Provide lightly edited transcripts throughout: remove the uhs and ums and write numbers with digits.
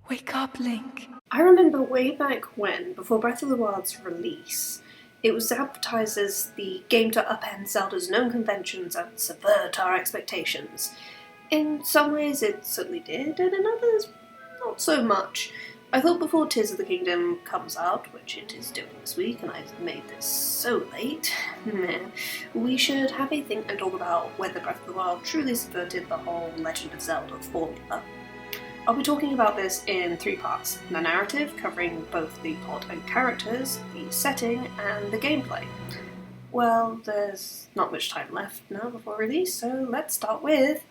Wake up, Link. I remember way back when, before Breath of the Wild's release, it was advertised as the game to upend Zelda's known conventions and subvert our expectations. In some ways it certainly did, and in others, not so much. I thought before Tears of the Kingdom comes out, which it is doing this week, and I've made this so late, we should have a think and talk about whether Breath of the Wild truly subverted the whole Legend of Zelda formula. I'll be talking about this in 3 parts: the narrative, covering both the plot and characters, the setting, and the gameplay. Well, there's not much time left now before release, so let's start with...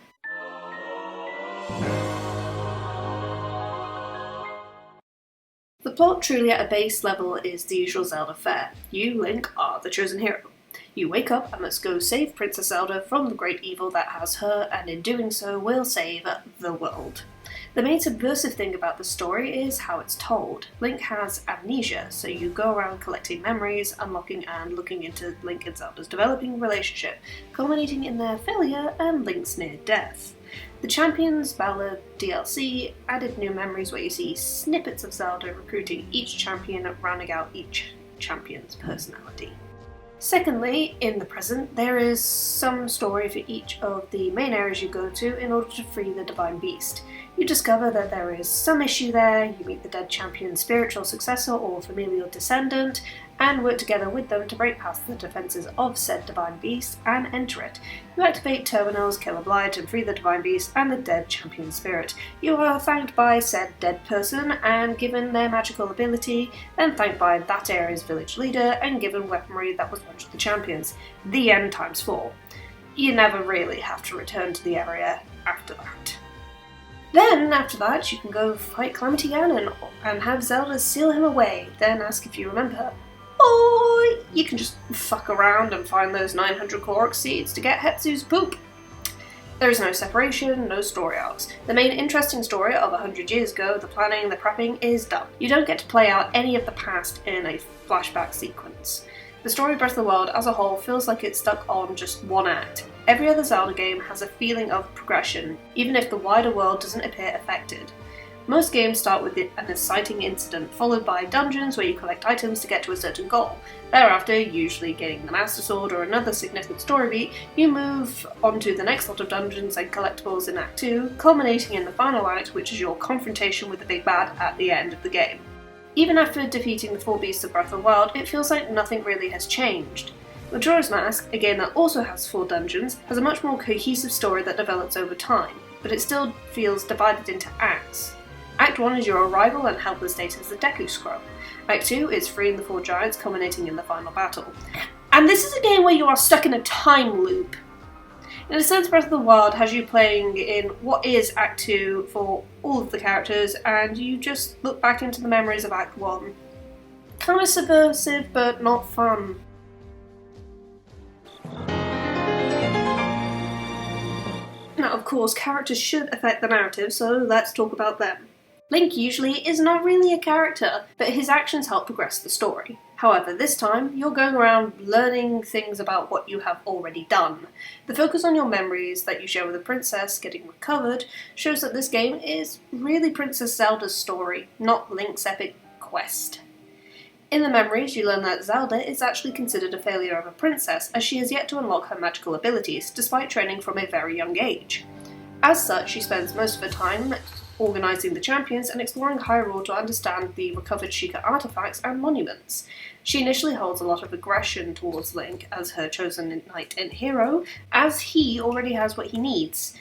The plot truly at a base level is the usual Zelda fare. You, Link, are the chosen hero. You wake up and must go save Princess Zelda from the great evil that has her, and in doing so will save the world. The main subversive thing about the story is how it's told. Link has amnesia, so you go around collecting memories, unlocking and looking into Link and Zelda's developing relationship, culminating in their failure and Link's near death. The Champions Ballad DLC added new memories where you see snippets of Zelda recruiting each champion, rounding out each champion's personality. Secondly, in the present, there is some story for each of the main areas you go to in order to free the Divine Beast. You discover that there is some issue there, you meet the dead champion's spiritual successor or familial descendant, and work together with them to break past the defences of said Divine Beast and enter it. You activate terminals, kill a blight, and free the Divine Beast and the dead champion spirit. You are thanked by said dead person and given their magical ability, then thanked by that area's village leader and given weaponry that was once the champions. The end times 4. You never really have to return to the area after that. Then, after that, you can go fight Calamity Ganon and have Zelda seal him away, then ask if you remember. Or you can just fuck around and find those 900 Korok seeds to get Hetsu's poop. There is no separation, no story arcs. The main interesting story of 100 years ago, the planning, the prepping, is done. You don't get to play out any of the past in a flashback sequence. The story of Breath of the Wild as a whole feels like it's stuck on just one act. Every other Zelda game has a feeling of progression, even if the wider world doesn't appear affected. Most games start with an exciting incident, followed by dungeons where you collect items to get to a certain goal. Thereafter, usually gaining the Master Sword or another significant story beat, you move on to the next lot of dungeons and collectibles in Act 2, culminating in the final act, which is your confrontation with the big bad at the end of the game. Even after defeating the 4 beasts of Breath of the Wild, it feels like nothing really has changed. Majora's Mask, a game that also has 4 dungeons, has a much more cohesive story that develops over time, but it still feels divided into acts. Act 1 is your arrival and helpless state as the Deku Scrub. Act 2 is freeing the 4 giants, culminating in the final battle. And this is a game where you are stuck in a time loop. In a sense, Breath of the Wild has you playing in what is Act 2 for all of the characters, and you just look back into the memories of Act 1. Kind of subversive, but not fun. Now, of course, characters should affect the narrative, so let's talk about them. Link usually is not really a character, but his actions help progress the story. However, this time, you're going around learning things about what you have already done. The focus on your memories that you share with the princess getting recovered shows that this game is really Princess Zelda's story, not Link's epic quest. In the memories, you learn that Zelda is actually considered a failure of a princess, as she has yet to unlock her magical abilities, despite training from a very young age. As such, she spends most of her time organising the champions and exploring Hyrule to understand the recovered Sheikah artifacts and monuments. She initially holds a lot of aggression towards Link as her chosen knight and hero, as he already has what he needs,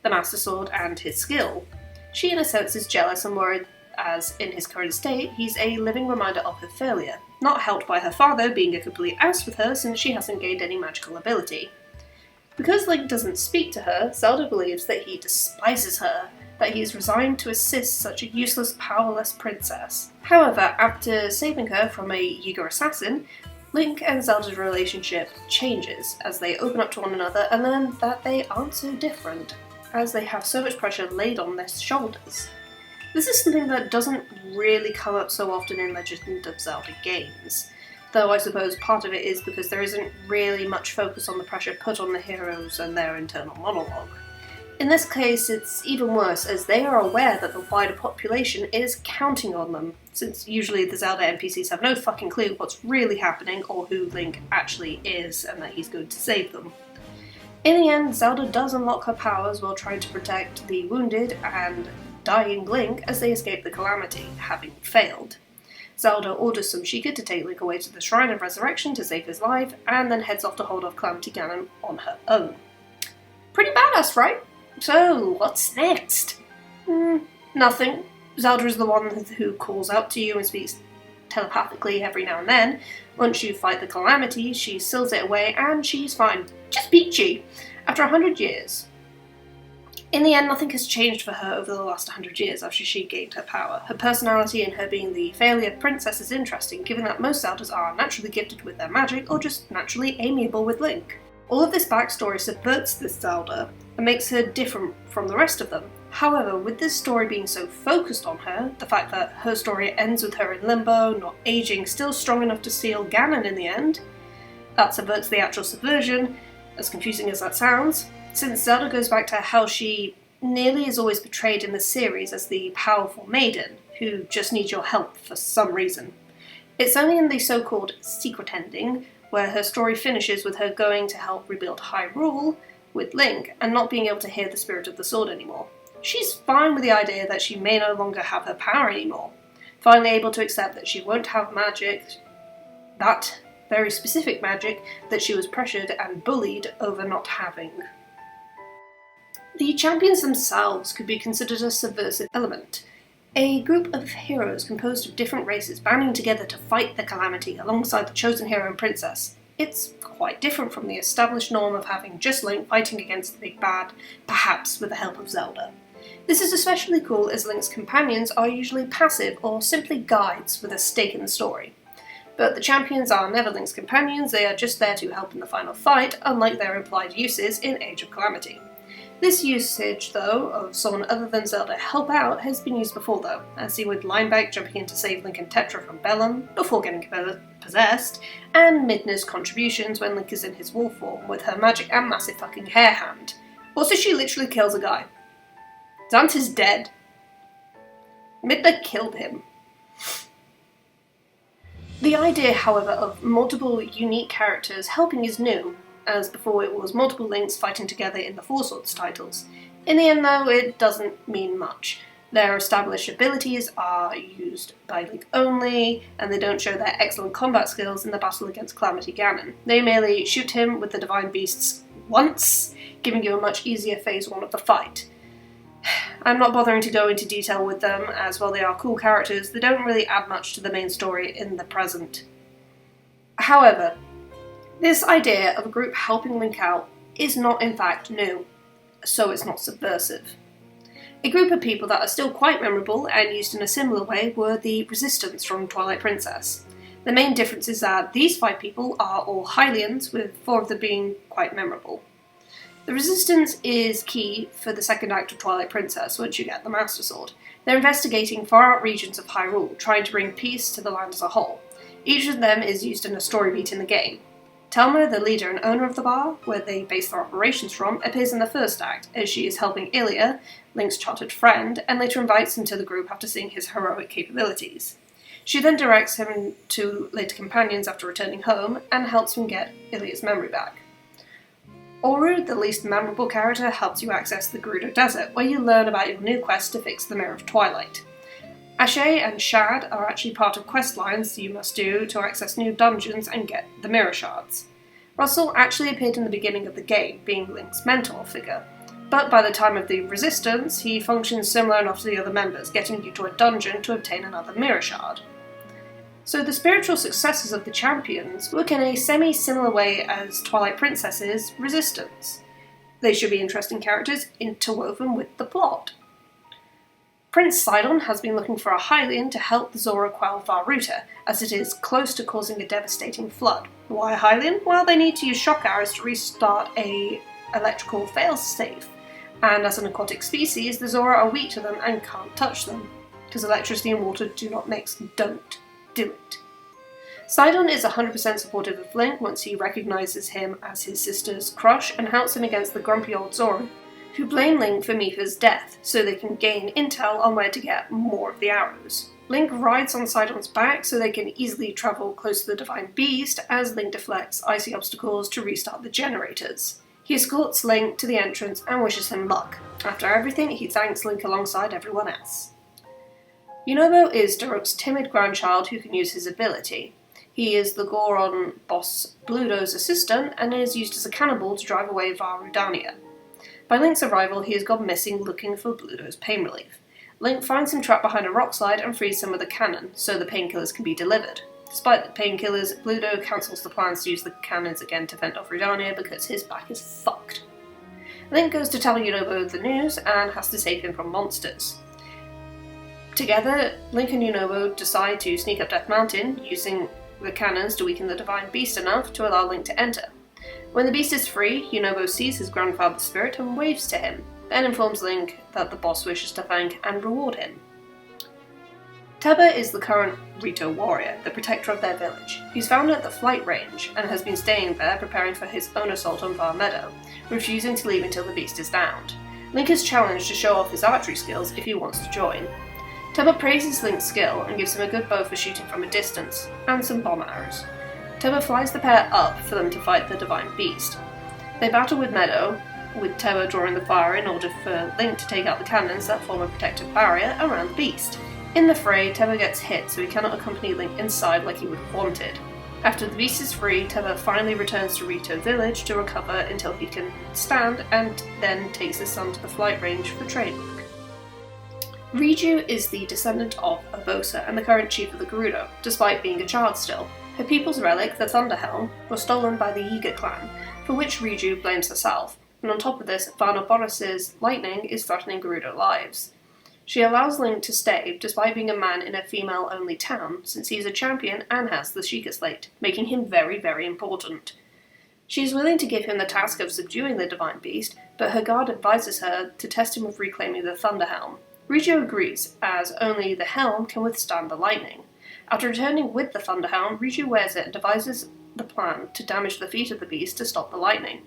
the Master Sword and his skill. She in a sense is jealous and worried as, in his current state, he's a living reminder of her failure, not helped by her father being a complete ass with her since she hasn't gained any magical ability. Because Link doesn't speak to her, Zelda believes that he despises her, that he is resigned to assist such a useless, powerless princess. However, after saving her from a Yiga assassin, Link and Zelda's relationship changes as they open up to one another and learn that they aren't so different, as they have so much pressure laid on their shoulders. This is something that doesn't really come up so often in Legend of Zelda games, though I suppose part of it is because there isn't really much focus on the pressure put on the heroes and their internal monologue. In this case, it's even worse, as they are aware that the wider population is counting on them, since usually the Zelda NPCs have no fucking clue what's really happening or who Link actually is and that he's going to save them. In the end, Zelda does unlock her powers while trying to protect the wounded and dying Link as they escape the calamity, having failed. Zelda orders some Sheikah to take Link away to the Shrine of Resurrection to save his life, and then heads off to hold off Calamity Ganon on her own. Pretty badass, right? So, what's next? Nothing. Zelda is the one who calls out to you and speaks telepathically every now and then. Once you fight the calamity, she seals it away and she's fine. Just peachy. After 100 years. In the end, nothing has changed for her over the last 100 years after she gained her power. Her personality and her being the failure princess is interesting, given that most Zeldas are naturally gifted with their magic or just naturally amiable with Link. All of this backstory subverts this Zelda and makes her different from the rest of them. However, with this story being so focused on her, the fact that her story ends with her in limbo, not aging, still strong enough to seal Ganon in the end, that subverts the actual subversion, as confusing as that sounds, since Zelda goes back to how she nearly is always portrayed in the series as the powerful maiden, who just needs your help for some reason. It's only in the so-called secret ending, where her story finishes with her going to help rebuild Hyrule with Link and not being able to hear the spirit of the sword anymore. She's fine with the idea that she may no longer have her power anymore, finally able to accept that she won't have magic, that very specific magic that she was pressured and bullied over not having. The champions themselves could be considered a subversive element. A group of heroes composed of different races banding together to fight the calamity alongside the chosen hero and princess. It's quite different from the established norm of having just Link fighting against the big bad, perhaps with the help of Zelda. This is especially cool as Link's companions are usually passive or simply guides with a stake in the story. But the champions are never Link's companions, they are just there to help in the final fight, unlike their implied uses in Age of Calamity. This usage, though, of someone other than Zelda help out has been used before though, as seen with Linebeck jumping in to save Link and Tetra from Bellum before getting possessed, and Midna's contributions when Link is in his wolf form with her magic and massive fucking hair hand. Also, she literally kills a guy. Zant is dead. Midna killed him. The idea, however, of multiple unique characters helping is new, as before it was multiple Links fighting together in the Four Swords titles. In the end though, it doesn't mean much. Their established abilities are used by Link only, and they don't show their excellent combat skills in the battle against Calamity Ganon. They merely shoot him with the Divine Beasts once, giving you a much easier phase 1 of the fight. I'm not bothering to go into detail with them, as while they are cool characters, they don't really add much to the main story in the present. However, this idea of a group helping Link out is not in fact new, so it's not subversive. A group of people that are still quite memorable and used in a similar way were the Resistance from Twilight Princess. The main difference is that these 5 people are all Hylians, with 4 of them being quite memorable. The Resistance is key for the second act of Twilight Princess once you get the Master Sword. They're investigating far-out regions of Hyrule, trying to bring peace to the land as a whole. Each of them is used in a story beat in the game. Telma, the leader and owner of the bar, where they base their operations from, appears in the first act, as she is helping Ilia, Link's childhood friend, and later invites him to the group after seeing his heroic capabilities. She then directs him to later companions after returning home, and helps him get Ilia's memory back. Oru, the least memorable character, helps you access the Gerudo Desert, where you learn about your new quest to fix the Mirror of Twilight. Ashe and Shad are actually part of quest lines you must do to access new dungeons and get the mirror shards. Russell actually appeared in the beginning of the game, being Link's mentor figure, but by the time of the Resistance, he functions similar enough to the other members, getting you to a dungeon to obtain another mirror shard. So the spiritual successors of the champions work in a semi-similar way as Twilight Princess's Resistance. They should be interesting characters interwoven with the plot. Prince Sidon has been looking for a Hylian to help the Zora quell Vah Ruta, as it is close to causing a devastating flood. Why a Hylian? Well, they need to use shock arrows to restart a electrical failsafe, and as an aquatic species, the Zora are weak to them and can't touch them, because electricity and water do not mix. Don't do it. Sidon is 100% supportive of Link once he recognises him as his sister's crush and helps him against the grumpy old Zora, who blame Link for Mipha's death so they can gain intel on where to get more of the arrows. Link rides on Sidon's back so they can easily travel close to the Divine Beast as Link deflects icy obstacles to restart the generators. He escorts Link to the entrance and wishes him luck. After everything, he thanks Link alongside everyone else. Yunobo is Daruk's timid grandchild who can use his ability. He is the Goron boss Bluto's assistant and is used as a cannibal to drive away Vah Rudania. By Link's arrival, he has gone missing looking for Bluto's pain relief. Link finds him trapped behind a rock slide and frees him with a cannon, so the painkillers can be delivered. Despite the painkillers, Bluto cancels the plans to use the cannons again to fend off Rudania because his back is fucked. Link goes to tell Yunobo the news and has to save him from monsters. Together, Link and Yunobo decide to sneak up Death Mountain, using the cannons to weaken the Divine Beast enough to allow Link to enter. When the beast is free, Yunobo sees his grandfather's spirit and waves to him, then informs Link that the boss wishes to thank and reward him. Teba is the current Rito warrior, the protector of their village. He's found at the flight range and has been staying there preparing for his own assault on Var Meadow, refusing to leave until the beast is downed. Link is challenged to show off his archery skills if he wants to join. Teba praises Link's skill and gives him a good bow for shooting from a distance, and some bomb arrows. Teba flies the pair up for them to fight the Divine Beast. They battle with Meadow, with Teba drawing the fire in order for Link to take out the cannons that form a protective barrier around the beast. In the fray, Teba gets hit, so he cannot accompany Link inside like he would have wanted. After the beast is free, Teba finally returns to Rito Village to recover until he can stand, and then takes his son to the flight range for training. Riju is the descendant of Urbosa and the current chief of the Gerudo, despite being a child still. Her people's relic, the Thunderhelm, was stolen by the Yiga clan, for which Riju blames herself, and on top of this, Vana Boris's lightning is threatening Gerudo lives. She allows Link to stay, despite being a man in a female-only town, since he is a champion and has the Sheikah Slate, making him very, very important. She is willing to give him the task of subduing the Divine Beast, but her guard advises her to test him with reclaiming the Thunderhelm. Riju agrees, as only the helm can withstand the lightning. After returning with the Thunderhelm, Riju wears it and devises the plan to damage the feet of the beast to stop the lightning.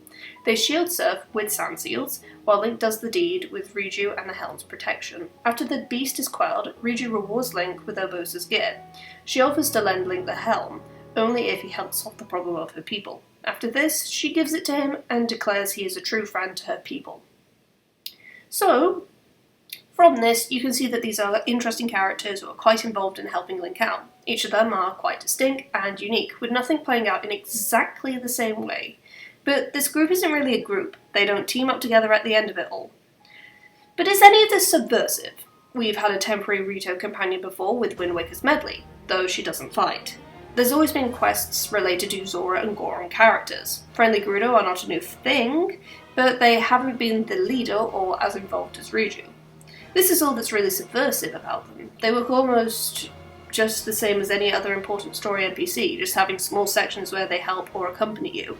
They shield surf with sand seals, while Link does the deed with Riju and the helm's protection. After the beast is quelled, Riju rewards Link with Urbosa's gear. She offers to lend Link the helm, only if he helps solve the problem of her people. After this, she gives it to him and declares he is a true friend to her people. So, from this, you can see that these are interesting characters who are quite involved in helping Link out. Each of them are quite distinct and unique, with nothing playing out in exactly the same way. But this group isn't really a group. They don't team up together at the end of it all. But is any of this subversive? We've had a temporary Rito companion before with Wind Waker's Medley, though she doesn't fight. There's always been quests related to Zora and Goron characters. Friendly Gerudo are not a new thing, but they haven't been the leader or as involved as Riju. This is all that's really subversive about them. They work almost just the same as any other important story NPC, just having small sections where they help or accompany you.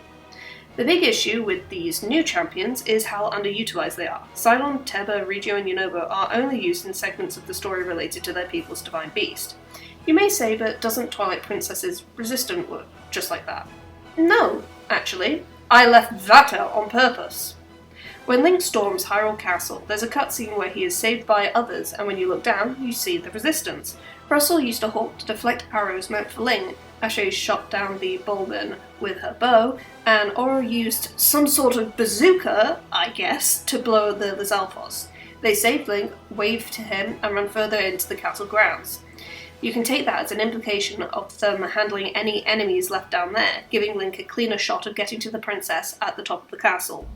The big issue with these new champions is how underutilized they are. Cylon, Teba, Riju and Yunobo are only used in segments of the story related to their people's divine beast. You may say, but doesn't Twilight Princess's Resistant work just like that? No, actually. I left that out on purpose. When Link storms Hyrule Castle, there's a cutscene where he is saved by others, and when you look down, you see the Resistance. Russell used a hawk to deflect arrows meant for Link, Ashe shot down the Bulman with her bow, and Oro used some sort of bazooka, I guess, to blow the Lizalfos. They saved Link, waved to him, and ran further into the castle grounds. You can take that as an implication of them handling any enemies left down there, giving Link a cleaner shot of getting to the princess at the top of the castle.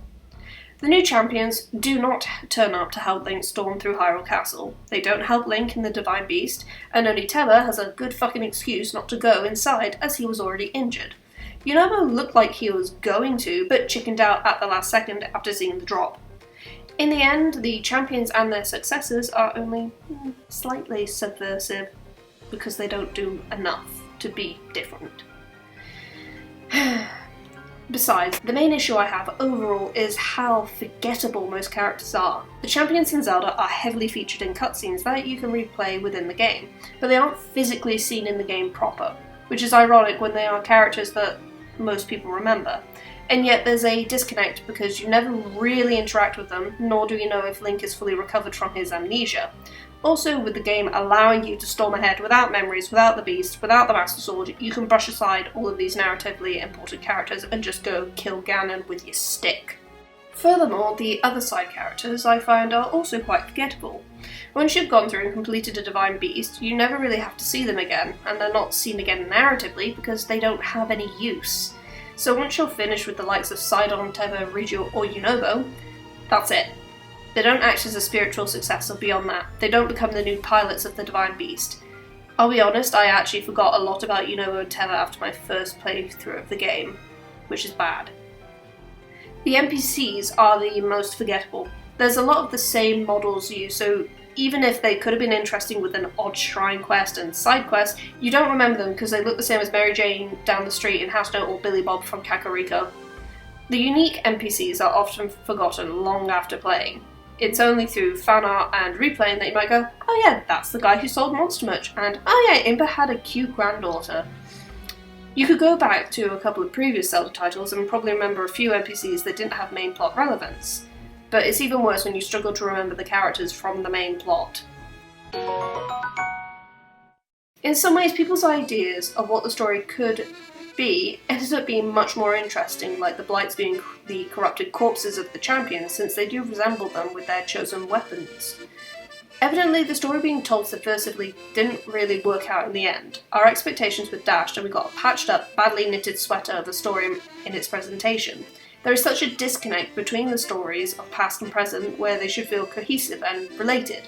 The new champions do not turn up to help Link storm through Hyrule Castle. They don't help Link in the Divine Beast, and only Teba has a good fucking excuse not to go inside as he was already injured. Yunobo looked like he was going to, but chickened out at the last second after seeing the drop. In the end, the champions and their successors are only slightly subversive, because they don't do enough to be different. Besides, the main issue I have overall is how forgettable most characters are. The champions in Zelda are heavily featured in cutscenes that you can replay within the game, but they aren't physically seen in the game proper, which is ironic when they are characters that most people remember. And yet there's a disconnect because you never really interact with them, nor do you know if Link is fully recovered from his amnesia. Also, with the game allowing you to storm ahead without memories, without the beast, without the Master Sword, you can brush aside all of these narratively important characters and just go kill Ganon with your stick. Furthermore, the other side characters I find are also quite forgettable. Once you've gone through and completed a Divine Beast, you never really have to see them again, and they're not seen again narratively because they don't have any use. So once you're finished with the likes of Sidon, Teva, Regio, or Yunobo, that's it. They don't act as a spiritual successor beyond that. They don't become the new pilots of the Divine Beast. I'll be honest, I actually forgot a lot about Yunobo and Teva after my first playthrough of the game, which is bad. The NPCs are the most forgettable. There's a lot of the same models used, so even if they could have been interesting with an odd shrine quest and side quest, you don't remember them because they look the same as Mary Jane down the street in House Note or Billy Bob from Kakariko. The unique NPCs are often forgotten long after playing. It's only through fan art and replaying that you might go, oh yeah, that's the guy who sold Monster Much, and oh yeah, Impa had a cute granddaughter. You could go back to a couple of previous Zelda titles and probably remember a few NPCs that didn't have main plot relevance, but it's even worse when you struggle to remember the characters from the main plot. In some ways, people's ideas of what the story could be ended up being much more interesting, like the Blights being the corrupted corpses of the champions, since they do resemble them with their chosen weapons. Evidently, the story being told subversively didn't really work out in the end. Our expectations were dashed and we got a patched up, badly knitted sweater of a story in its presentation. There is such a disconnect between the stories of past and present where they should feel cohesive and related.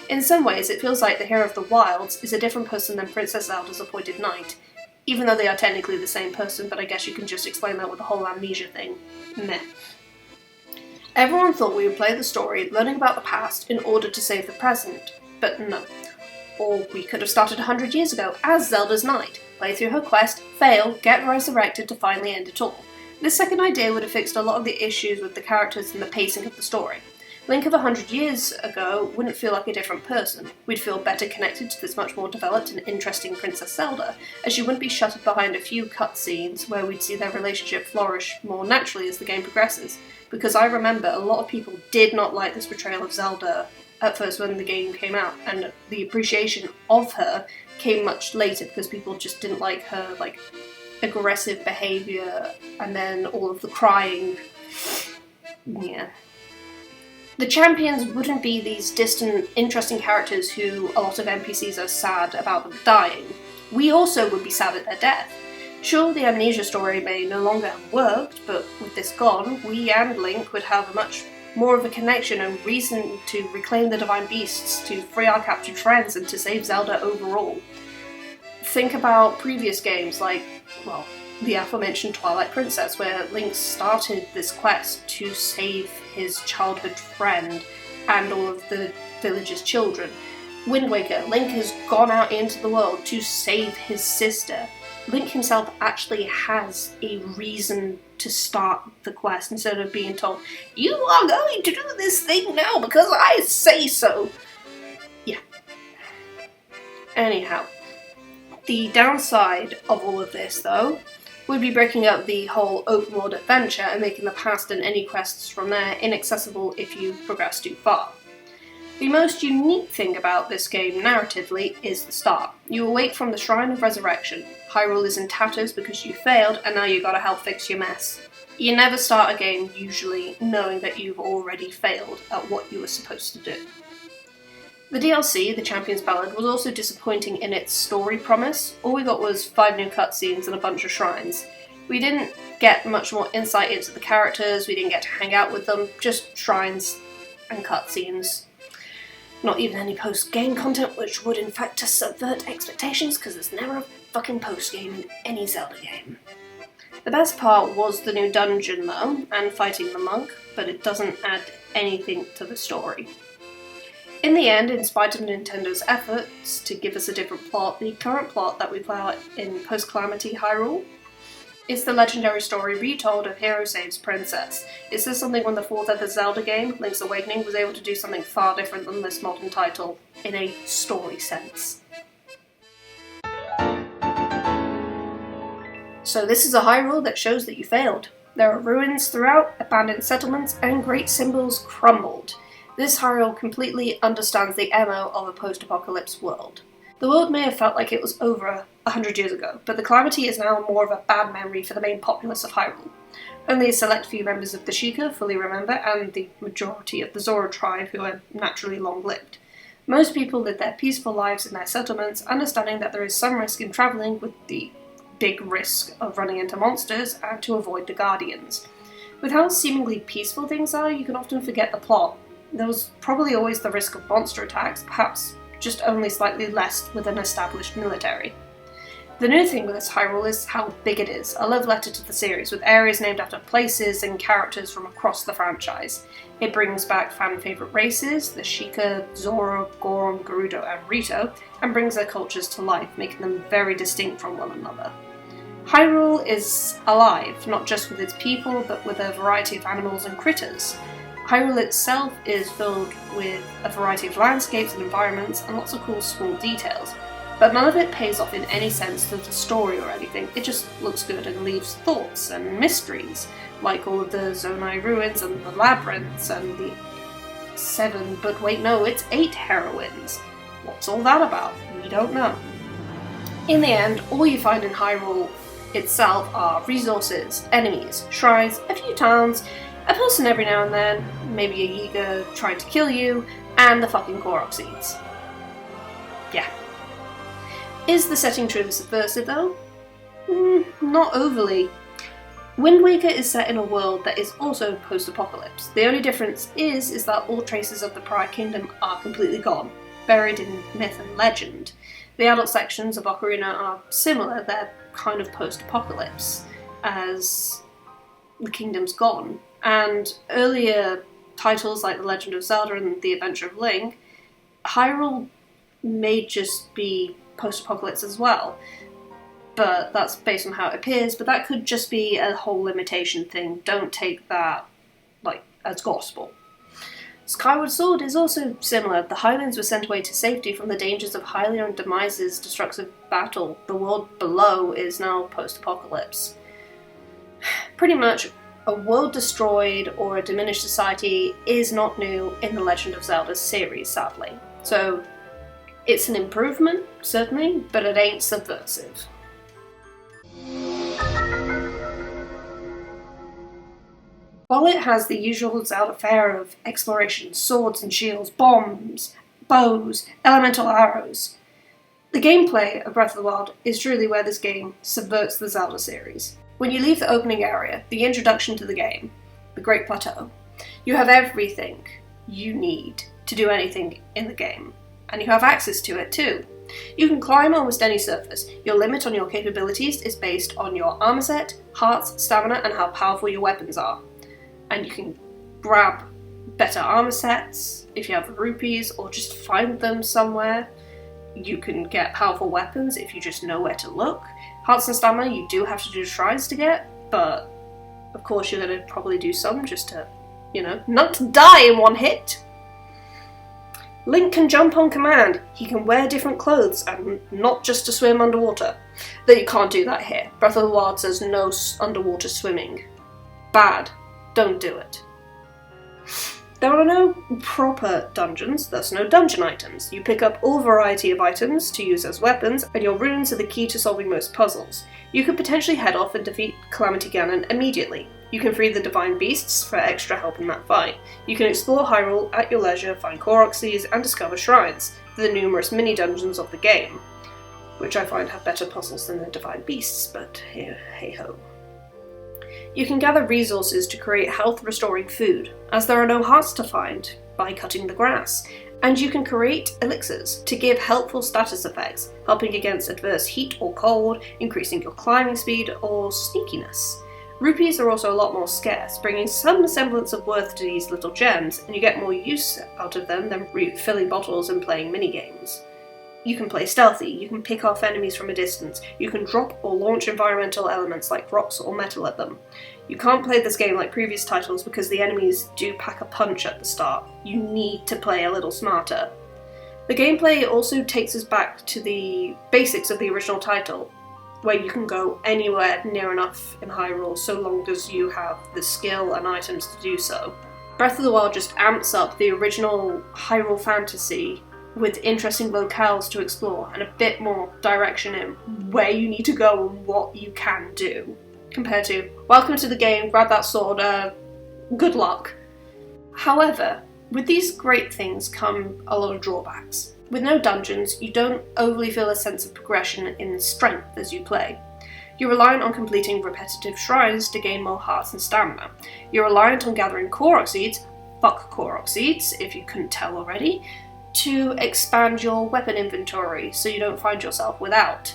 In some ways, it feels like the hero of the Wilds is a different person than Princess Zelda's appointed knight, even though they are technically the same person, but I guess you can just explain that with the whole amnesia thing. Meh. Everyone thought we would play the story, learning about the past in order to save the present, but no. Or we could have started 100 years ago as Zelda's knight, play through her quest, fail, get resurrected to finally end it all. This second idea would have fixed a lot of the issues with the characters and the pacing of the story. Link of 100 years ago wouldn't feel like a different person. We'd feel better connected to this much more developed and interesting Princess Zelda, as she wouldn't be shuttered behind a few cutscenes where we'd see their relationship flourish more naturally as the game progresses. Because I remember a lot of people did not like this portrayal of Zelda at first when the game came out, and the appreciation of her came much later because people just didn't like her aggressive behaviour and then all of the crying. Yeah. The champions wouldn't be these distant, interesting characters who a lot of NPCs are sad about them dying. We also would be sad at their death. Sure, the amnesia story may no longer have worked, but with this gone, we and Link would have much more of a connection and reason to reclaim the Divine Beasts, to free our captured friends, and to save Zelda overall. Think about previous games like, well, the aforementioned Twilight Princess, where Link started this quest to save his childhood friend and all of the village's children. Wind Waker, Link has gone out into the world to save his sister. Link himself actually has a reason to start the quest instead of being told, you are going to do this thing now because I say so. Yeah. Anyhow, the downside of all of this, though, would be breaking up the whole open world adventure and making the past and any quests from there inaccessible if you progress too far. The most unique thing about this game narratively is the start. You awake from the Shrine of Resurrection. Hyrule is in tatters because you failed and now you gotta help fix your mess. You never start a game usually knowing that you've already failed at what you were supposed to do. The DLC, The Champions Ballad, was also disappointing in its story promise. All we got was 5 new cutscenes and a bunch of shrines. We didn't get much more insight into the characters, we didn't get to hang out with them, just shrines and cutscenes. Not even any post-game content, which would in fact subvert expectations, because there's never a fucking post-game in any Zelda game. The best part was the new dungeon though, and fighting the monk, but it doesn't add anything to the story. In the end, in spite of Nintendo's efforts to give us a different plot, the current plot that we play out in Post-Calamity Hyrule is the legendary story retold of Hero Saves Princess. Is this something when the fourth ever Zelda game, Link's Awakening, was able to do something far different than this modern title, in a story sense? So this is a Hyrule that shows that you failed. There are ruins throughout, abandoned settlements, and great symbols crumbled. This Hyrule completely understands the MO of a post-apocalypse world. The world may have felt like it was over 100 years ago, but the calamity is now more of a bad memory for the main populace of Hyrule. Only a select few members of the Sheikah fully remember, and the majority of the Zora tribe, who are naturally long-lived. Most people live their peaceful lives in their settlements, understanding that there is some risk in travelling, with the big risk of running into monsters and to avoid the Guardians. With how seemingly peaceful things are, you can often forget the plot. There was probably always the risk of monster attacks, perhaps just only slightly less with an established military. The new thing with this Hyrule is how big it is, a love letter to the series, with areas named after places and characters from across the franchise. It brings back fan favourite races, the Sheikah, Zora, Goron, Gerudo and Rito, and brings their cultures to life, making them very distinct from one another. Hyrule is alive, not just with its people, but with a variety of animals and critters. Hyrule itself is filled with a variety of landscapes and environments, and lots of cool small details. But none of it pays off in any sense to the story or anything. It just looks good and leaves thoughts and mysteries, like all of the Zonai ruins and the labyrinths and the 7, but wait no, it's 8 heroines. What's all that about? We don't know. In the end, all you find in Hyrule itself are resources, enemies, shrines, a few towns, a person every now and then, maybe a Yiga trying to kill you, and the fucking Korok seeds. Yeah. Is the setting truly subversive though? Not overly. Wind Waker is set in a world that is also post-apocalypse. The only difference is that all traces of the prior kingdom are completely gone, buried in myth and legend. The adult sections of Ocarina are similar, they're kind of post-apocalypse, as the kingdom's gone. And earlier titles like The Legend of Zelda and The Adventure of Link, Hyrule may just be post-apocalypse as well, but that's based on how it appears, but that could just be a whole limitation thing. Don't take that as gospel. Skyward Sword is also similar. The Highlands were sent away to safety from the dangers of Hylian Demise's destructive battle. The world below is now post-apocalypse. Pretty much, a world destroyed or a diminished society is not new in the Legend of Zelda series, sadly. So, it's an improvement, certainly, but it ain't subversive. While it has the usual Zelda fare of exploration, swords and shields, bombs, bows, elemental arrows, the gameplay of Breath of the Wild is truly where this game subverts the Zelda series. When you leave the opening area, the introduction to the game, the Great Plateau, you have everything you need to do anything in the game, and you have access to it too. You can climb almost any surface. Your limit on your capabilities is based on your armor set, hearts, stamina, and how powerful your weapons are. And you can grab better armor sets if you have the rupees, or just find them somewhere. You can get powerful weapons if you just know where to look. Hearts and stamina you do have to do shrines to get, but of course you're going to probably do some just to, not to die in one hit. Link can jump on command. He can wear different clothes and not just to swim underwater. Though you can't do that here. Breath of the Wild says no underwater swimming. Bad. Don't do it. There are no proper dungeons, thus no dungeon items. You pick up all variety of items to use as weapons, and your runes are the key to solving most puzzles. You could potentially head off and defeat Calamity Ganon immediately. You can free the Divine Beasts for extra help in that fight. You can explore Hyrule at your leisure, find Korok seeds, and discover shrines, for the numerous mini-dungeons of the game, which I find have better puzzles than the Divine Beasts, but hey-ho. You can gather resources to create health-restoring food, as there are no hearts to find, by cutting the grass, and you can create elixirs to give helpful status effects, helping against adverse heat or cold, increasing your climbing speed or sneakiness. Rupees are also a lot more scarce, bringing some semblance of worth to these little gems, and you get more use out of them than refilling bottles and playing minigames. You can play stealthy, you can pick off enemies from a distance, you can drop or launch environmental elements like rocks or metal at them. You can't play this game like previous titles because the enemies do pack a punch at the start. You need to play a little smarter. The gameplay also takes us back to the basics of the original title. where you can go anywhere near enough in Hyrule so long as you have the skill and items to do so. Breath of the Wild just amps up the original Hyrule fantasy with interesting locales to explore and a bit more direction in where you need to go and what you can do, compared to, welcome to the game, grab that sword, good luck. However, with these great things come a lot of drawbacks. With no dungeons, you don't overly feel a sense of progression in strength as you play. You're reliant on completing repetitive shrines to gain more hearts and stamina. You're reliant on gathering Korok seeds, fuck Korok seeds if you couldn't tell already, to expand your weapon inventory so you don't find yourself without.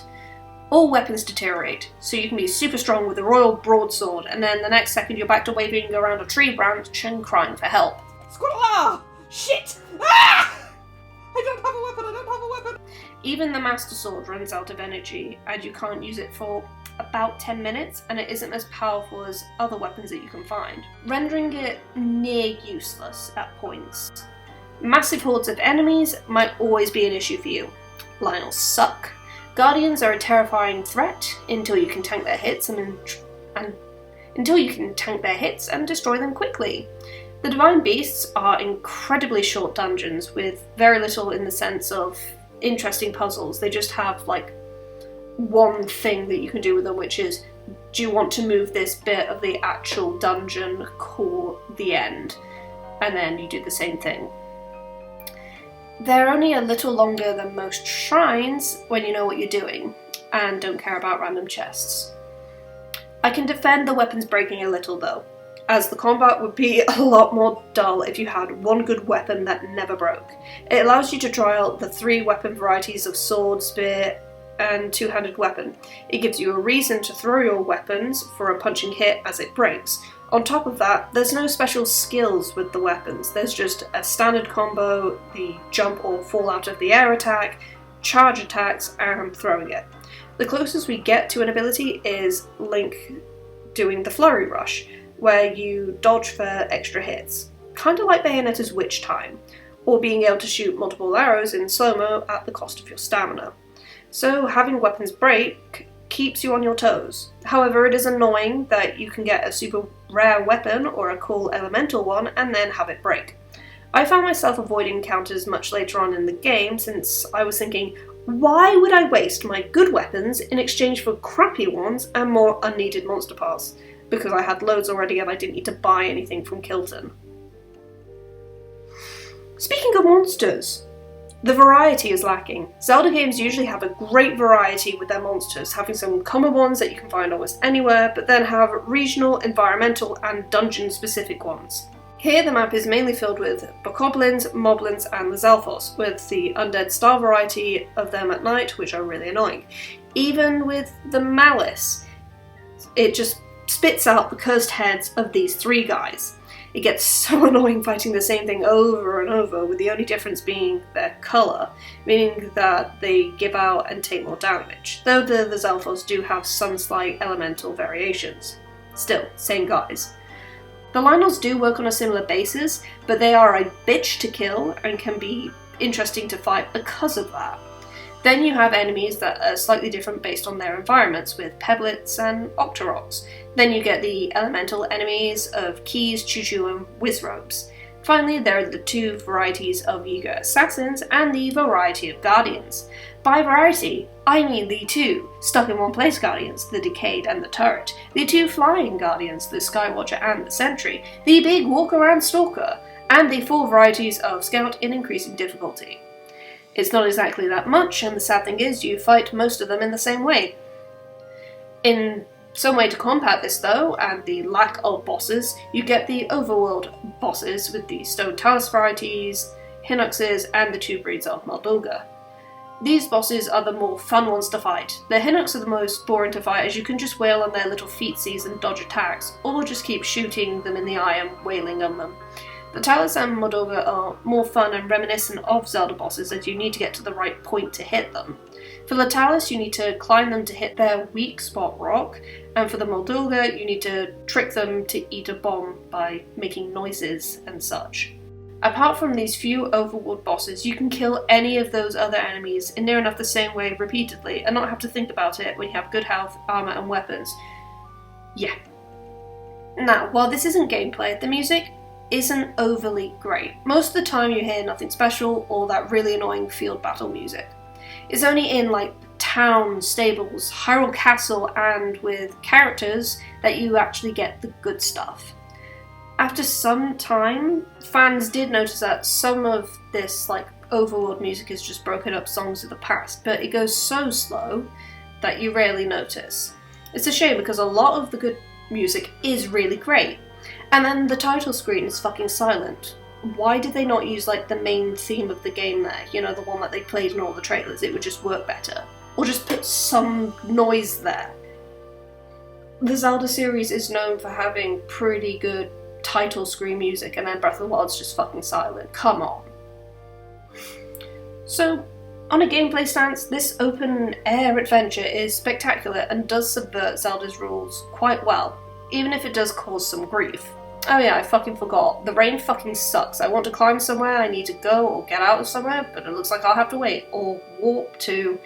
All weapons deteriorate, so you can be super strong with a royal broadsword, and then the next second you're back to waving around a tree branch and crying for help. Ah! Shit! Ah! I don't have a weapon! Even the Master Sword runs out of energy, and you can't use it for about 10 minutes, and it isn't as powerful as other weapons that you can find, rendering it near useless at points. Massive hordes of enemies might always be an issue for you. Lionels suck. Guardians are a terrifying threat until you can tank their hits and destroy them quickly. The Divine Beasts are incredibly short dungeons with very little in the sense of interesting puzzles. They just have like one thing that you can do with them, which is, do you want to move this bit of the actual dungeon core the end? And then you do the same thing. They're only a little longer than most shrines when you know what you're doing, and don't care about random chests. I can defend the weapons breaking a little though, as the combat would be a lot more dull if you had one good weapon that never broke. It allows you to try out the 3 weapon varieties of sword, spear, and two-handed weapon. It gives you a reason to throw your weapons for a punching hit as it breaks. On top of that, there's no special skills with the weapons. There's just a standard combo, the jump or fall out of the air attack, charge attacks, and throwing it. The closest we get to an ability is Link doing the Flurry Rush, where you dodge for extra hits, kinda like Bayonetta's Witch Time, or being able to shoot multiple arrows in slow-mo at the cost of your stamina. So having weapons break keeps you on your toes. However, it is annoying that you can get a super rare weapon or a cool elemental one and then have it break. I found myself avoiding encounters much later on in the game since I was thinking, why would I waste my good weapons in exchange for crappy ones and more unneeded monster parts? Because I had loads already and I didn't need to buy anything from Kilton. Speaking of monsters, the variety is lacking. Zelda games usually have a great variety with their monsters, having some common ones that you can find almost anywhere, but then have regional, environmental, and dungeon-specific ones. Here the map is mainly filled with bokoblins, moblins, and the Zelfos, with the undead star variety of them at night, which are really annoying. Even with the Malice, it just spits out the cursed heads of these 3 guys. It gets so annoying fighting the same thing over and over, with the only difference being their colour, meaning that they give out and take more damage, though the Zelfos do have some slight elemental variations. Still, same guys. The Lionels do work on a similar basis, but they are a bitch to kill and can be interesting to fight because of that. Then you have enemies that are slightly different based on their environments, with Pebblets and Octoroks. Then you get the elemental enemies of Keys, Choo-Choo, and Wizrobes. Finally, there are the 2 varieties of Yiga Assassins and the variety of Guardians. By variety, I mean the 2 stuck-in-one-place Guardians, the Decayed and the Turret, the 2 flying Guardians, the Skywatcher and the Sentry, the big walk-around Stalker, and the 4 varieties of Scout in increasing difficulty. It's not exactly that much, and the sad thing is you fight most of them in the same way. In some way to combat this though, and the lack of bosses, you get the overworld bosses with the Stone Talus varieties, Hinoxes, and the 2 breeds of Moldulga. These bosses are the more fun ones to fight. The Hinox are the most boring to fight as you can just wail on their little feetsies and dodge attacks, or just keep shooting them in the eye and wailing on them. The Talus and Moldulga are more fun and reminiscent of Zelda bosses as you need to get to the right point to hit them. For the Talus you need to climb them to hit their weak spot rock, and for the Moldulga you need to trick them to eat a bomb by making noises and such. Apart from these few overworld bosses, you can kill any of those other enemies in near enough the same way repeatedly and not have to think about it when you have good health, armor, and weapons. Yeah. Now, while this isn't gameplay, the music isn't overly great. Most of the time you hear nothing special or that really annoying field battle music. It's only in like town, stables, Hyrule Castle, and with characters that you actually get the good stuff. After some time, fans did notice that some of this like overworld music is just broken up songs of the past, but it goes so slow that you rarely notice. It's a shame because a lot of the good music is really great. And then the title screen is fucking silent. Why did they not use like the main theme of the game there? You know, the one that they played in all the trailers. It would just work better. Or just put some noise there. The Zelda series is known for having pretty good title screen music, and then Breath of the Wild's just fucking silent. Come on. So, on a gameplay stance, this open-air adventure is spectacular and does subvert Zelda's rules quite well, even if it does cause some grief. Oh yeah, I fucking forgot. The rain fucking sucks. I want to climb somewhere, I need to go or get out of somewhere, but it looks like I'll have to wait or warp to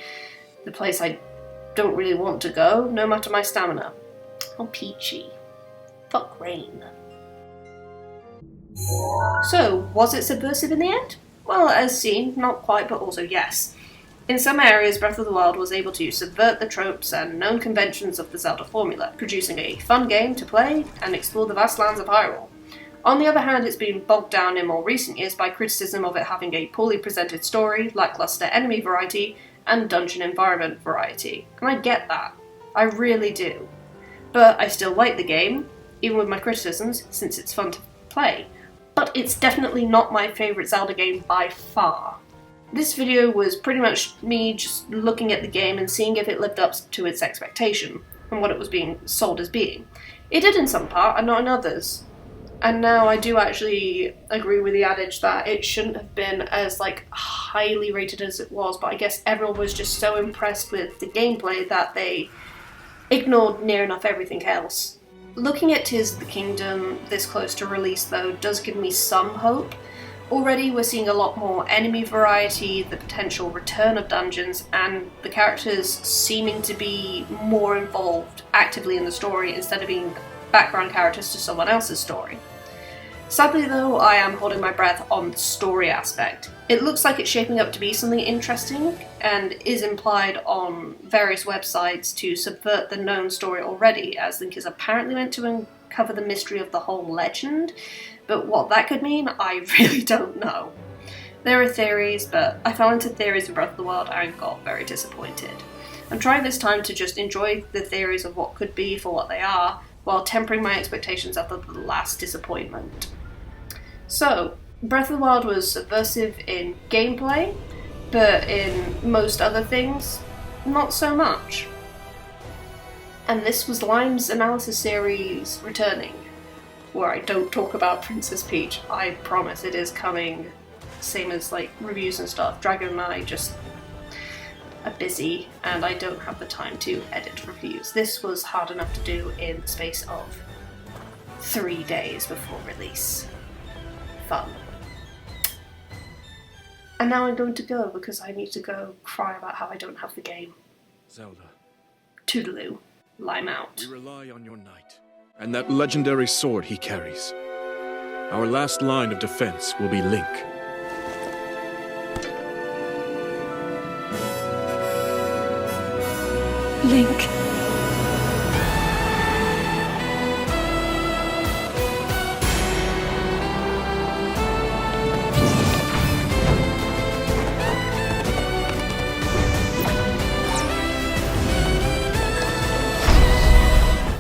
the place I don't really want to go, no matter my stamina. Oh, peachy. Fuck rain. So, was it subversive in the end? Well, as seen, not quite, but also yes. In some areas, Breath of the Wild was able to subvert the tropes and known conventions of the Zelda formula, producing a fun game to play and explore the vast lands of Hyrule. On the other hand, it's been bogged down in more recent years by criticism of it having a poorly presented story, lackluster enemy variety, and dungeon environment variety. And I get that. I really do. But I still like the game, even with my criticisms, since it's fun to play. But it's definitely not my favourite Zelda game by far. This video was pretty much me just looking at the game and seeing if it lived up to its expectation, and what it was being sold as being. It did in some part, and not in others. And now I do actually agree with the adage that it shouldn't have been as highly rated as it was, but I guess everyone was just so impressed with the gameplay that they ignored near enough everything else. Looking at Tears of the Kingdom this close to release though does give me some hope. Already we're seeing a lot more enemy variety, the potential return of dungeons, and the characters seeming to be more involved actively in the story instead of being background characters to someone else's story. Sadly though, I am holding my breath on the story aspect. It looks like it's shaping up to be something interesting, and is implied on various websites to subvert the known story already, as Link is apparently meant to uncover the mystery of the whole legend, but what that could mean, I really don't know. There are theories, but I fell into theories in Breath of the Wild and got very disappointed. I'm trying this time to just enjoy the theories of what could be for what they are, while tempering my expectations after the last disappointment. So, Breath of the Wild was subversive in gameplay, but in most other things, not so much. And this was Lime's analysis series returning, where I don't talk about Princess Peach. I promise it is coming, same as reviews and stuff. Dragon and I just are busy, and I don't have the time to edit reviews. This was hard enough to do in the space of 3 days before release. Fun. And now I'm going to go because I need to go cry about how I don't have the game. Zelda. Toodaloo. Lime out. We rely on your knight, and that legendary sword he carries. Our last line of defense will be Link. Link.